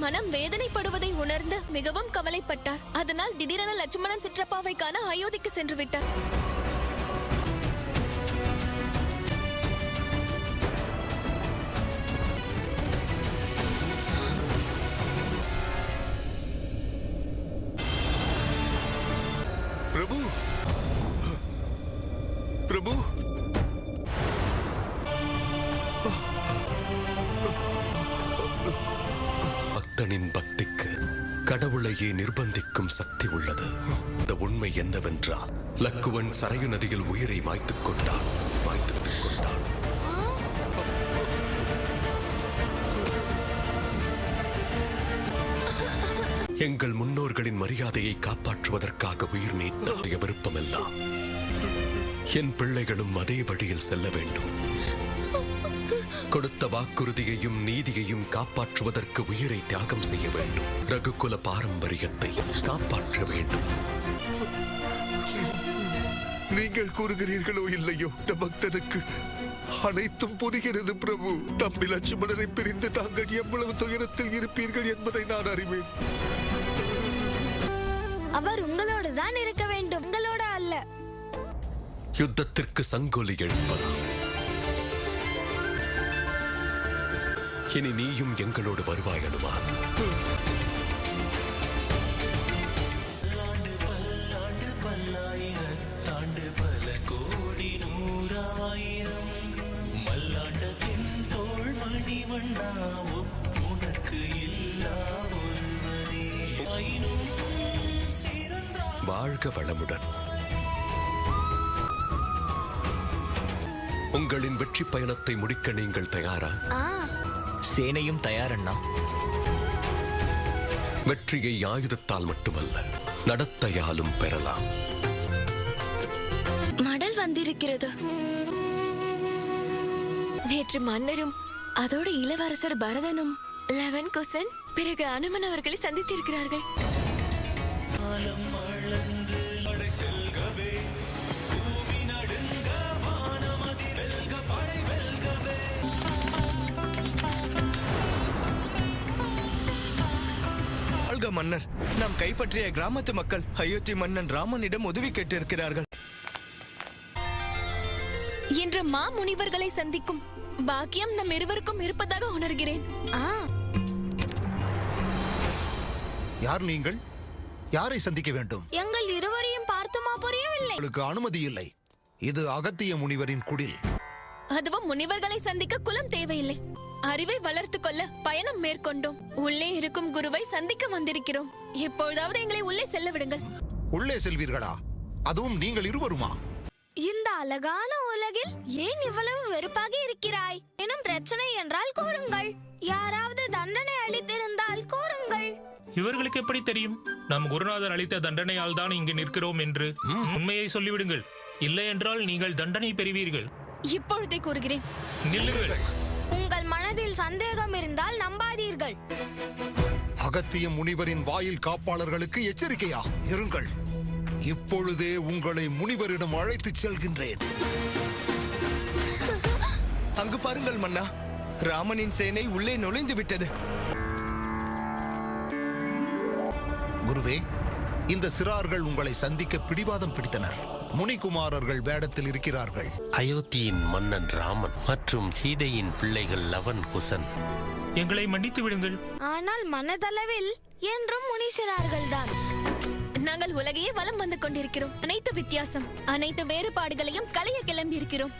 மனம் வேதனைப்படுவதை உணர்ந்து மிகவும் கவலைப்பட்டார். அதனால் திடீரென லட்சுமணன் சிற்றப்பாவை காண அயோத்திக்கு சென்று விட்டார். பிரபு, பிரபு, பக்தனின் பக்திக்கு கடவுளையே நிர்பந்திக்கும் சக்தி உள்ளது. இந்த உண்மை என்னவென்றால், லக்குவன் சரையு நதியில் உயிரை மாய்த்துக் கொண்டான். எங்கள் முன்னோர்களின் மரியாதையை காப்பாற்றுவதற்காக உயிர் நீத்த விருப்பமெல்லாம் என் பிள்ளைகளும் அதே வழியில் செல்ல வேண்டும். கொடுத்த வாக்குறுதியையும் நீதியையும் காப்பாற்றுவதற்கு உயிரை தியாகம் செய்ய வேண்டும். ரகுகுல பாரம்பரியத்தை காப்பாற்ற வேண்டும். நீங்கள் கூறுகிறீர்களோ இல்லையோ, இந்த பக்தனுக்கு அனைத்தும் புரிகிறது பிரபு. தம்பி லட்சுமணனை பிரிந்து தாங்கள் எவ்வளவு துயரத்தில் இருப்பீர்கள் என்பதை நான் அறிவேன். அவர் உங்களோடு தான் இருக்க வேண்டும், உங்களோட அல்ல. யுத்தத்திற்கு சங்கொலி எழுப்பலாம். இனி நீயும் எங்களோடு வருவாய் அனுமான். வாழ்க வளமுடன். உங்களின் வெற்றி பயணத்தை முடிக்க நீங்கள் தயாரா? சேனையும் தயாரண்ணா. வெற்றியை ஆயுதத்தால் மட்டுமல்ல, நடத்தையாலும் பெறலாம். மடல் வந்திருக்கிறது. நேற்று மன்னரும் அதோடு இளவரசர் பரதனும் லவன் குசன் பிறகு அனுமன் அவர்களை சந்தித்திருக்கிறார்கள். மன்னர், நாம் கைப்பற்றிய கிராமத்து மக்கள் அயோத்தி மன்னன் ராமனிடம் உதவி கேட்டிருக்கிறார்கள். இன்று மாமுனிவர்களை சந்திக்கும் பாக்கியம் நம் இருவருக்கும் இருப்பதாக உணர்கிறேன். யார் நீங்கள்? யாரை சந்திக்க வேண்டும்? எங்கள் இருவரையும் பார்த்துமா புரியவில்லை? உங்களுக்கு அனுமதி இல்லை. இது அகத்திய முனிவரின் குடில். அதுவும் முனிவர்களை சந்திக்க குலம் தேவையில்லை. அறிவை வளர்த்துக் கொள்ள பயணம் மேற்கொண்டோம். உள்ளே இருக்கும் குருவை சந்திக்க வந்திருக்கிறோம். எப்பொழுதாவது எங்களை உள்ளே செல்ல விடுங்கள். உள்ளே செல்வீர்களா? அதுவும் நீங்கள் இருவருமா? இந்த அழகான உலகில் ஏன் இவ்வளவு வெறுப்பாக இருக்கிறாய்? எனும் பிரச்சனை என்றால் கூறுங்கள். யாராவது தண்டனை அளித்திருந்தால் கூறுங்கள். இவர்களுக்கு எப்படி தெரியும் நம் குருநாதர் அளித்த தண்டனையால் தான் இங்கு நிற்கிறோம் என்று? உண்மையை சொல்லிவிடுங்கள். இல்லை என்றால் நீங்கள் தண்டனை பெறுவீர்கள். இப்பொழுதே கூறுகிறேன். நில்லுங்கள். உங்கள் மனதில் சந்தேகம் இருந்தால் நம்பாதீர்கள். அகத்திய முனிவரின் வாயில் காப்பாளர்களுக்கு எச்சரிக்கையா இருங்கள். இப்பொழுதே உங்களை முனிவரிடம் அழைத்துச் செல்கின்றேன். அங்கு பாருங்கள் மன்னா, ராமனின் சேனை உள்ளே நுழைந்து விட்டது. குருவே, இந்த சிறார்கள் உங்களை சந்திக்க பிடிவாதம் பிடித்தனர். முனிகுமாரர்கள் வேடத்தில் இருக்கிறார்கள். அயோத்தியின் மன்னன் ராமன் மற்றும் சீதையின் பிள்ளைகள் லவன் குசன். எங்களை மன்னித்து விடுங்கள். ஆனால் மனதளவில் என்றும் முனி சிறார்கள் தான். நாங்கள் உலகையே வலம் வந்து கொண்டிருக்கிறோம். அனைத்து வித்தியாசம், அனைத்து வேறுபாடுகளையும் களைய கிளம்பி இருக்கிறோம்.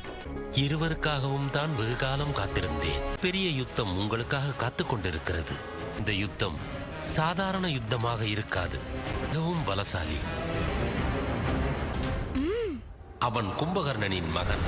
இருவருக்காகவும் தான் வெகு காலம் காத்திருந்தேன். பெரிய யுத்தம் உங்களுக்காக காத்துக் கொண்டிருக்கிறது. இந்த யுத்தம் சாதாரண யுத்தமாக இருக்காது, மிகவும் பலசாலி. அவன் கும்பகர்ணனின் மகன்.